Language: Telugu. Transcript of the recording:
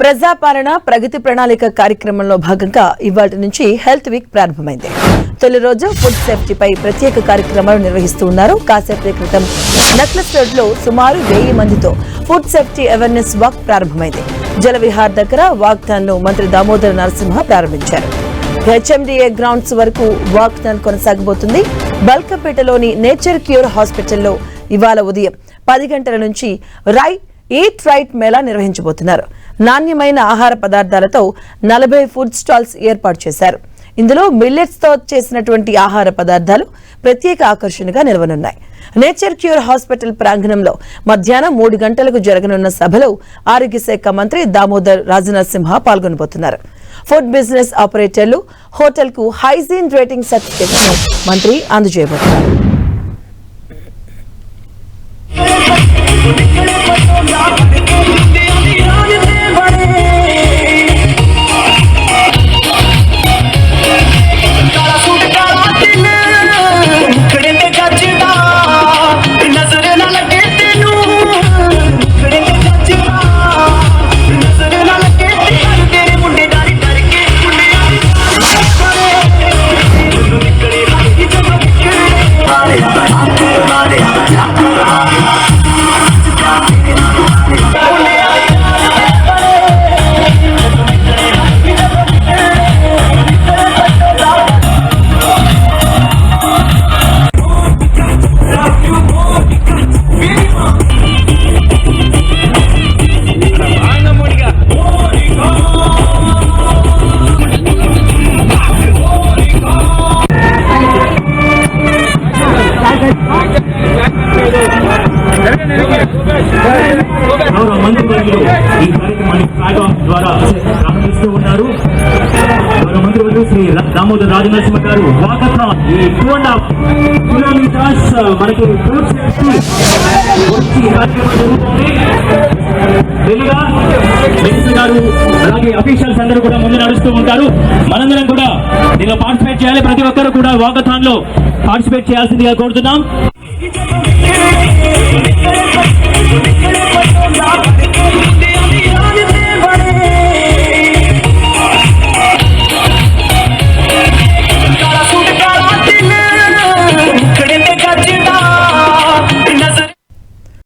ప్రజాపాలన ప్రగతి ప్రణాళిక కార్యక్రమంలో భాగంగా ఇవాళ నుంచి హెల్త్ వీక్ ప్రారంభమైంది. తొలి రోజు ఫుడ్ సేఫ్టీపై ప్రత్యేక కార్యక్రమాలు నిర్వహిస్తూ ఉన్నారు. కాసేపటి క్రితం నెక్లెస్ రోడ్ లో సుమారు 1000 మందితో ఫుడ్ సేఫ్టీ అవేర్నెస్ వాక్ ప్రారంభమైంది. జలవిహార్ దగ్గర వాక్థాన్ ను మంత్రి దామోదర నరసింహ ప్రారంభించారు. హెచ్ఎండిఏ గ్రౌండ్స్ వరకు వాక్థాన్ కొనసాగబోతుంది. బల్కంపేటలోని నేచర్ క్యూర్ హాస్పిటల్లో ఇవాళ ఉదయం 10 గంటల నుంచి ఈట్ రైట్ మేళా నిర్వహించబోతున్నారు. నాణ్యమైన ఆహార పదార్థాలతో 40 ఫుడ్ స్టాల్స్ ఏర్పాటు చేశారు. ఇందులో మిల్లెట్స్ తో చేసినటువంటి ఆహార పదార్థాలు ప్రత్యేక ఆకర్షణగా నిలవనున్నాయి. నేచర్ క్యూర్ హాస్పిటల్ ప్రాంగణంలో మధ్యాహ్నం 3 గంటలకు జరగనున్న సభలో ఆరోగ్య శాఖ మంత్రి దామోదర్ రాజనరసింహ పాల్గొనబోతున్నారు. ఫుడ్ బిజినెస్ ఆపరేటర్లు హోటల్ కు హైజీన్ రేటింగ్ సర్టిఫికెట్స్ ను మంత్రి అందజేయబోతున్నారు. మంత్రివర్యులు ఈ కార్యక్రమాన్ని ఫ్లాగ్ ఆఫ్ ద్వారా ప్రారంభిస్తూ ఉన్నారు. మంత్రివర్యులు శ్రీ దామోదర్ రాజనరసింహ గారు వాకథాన్ ఈ 2.5 కిలోమీటర్స్ మనకి ఫుడ్ సేఫ్టీ వచ్చి కార్యక్రమం జరుగుతుంది. తెలుగుగా మినిస్టర్ గారు అలాగే అఫీషియల్స్ అందరూ కూడా ముందు నడుస్తూ ఉంటారు. మనందరం కూడా దీనిలో పార్టిసిపేట్ చేయాలి. ప్రతి ఒక్కరు కూడా వాకథాన్ లో పార్టిసిపేట్ చేయాల్సిందిగా కోరుతున్నాం.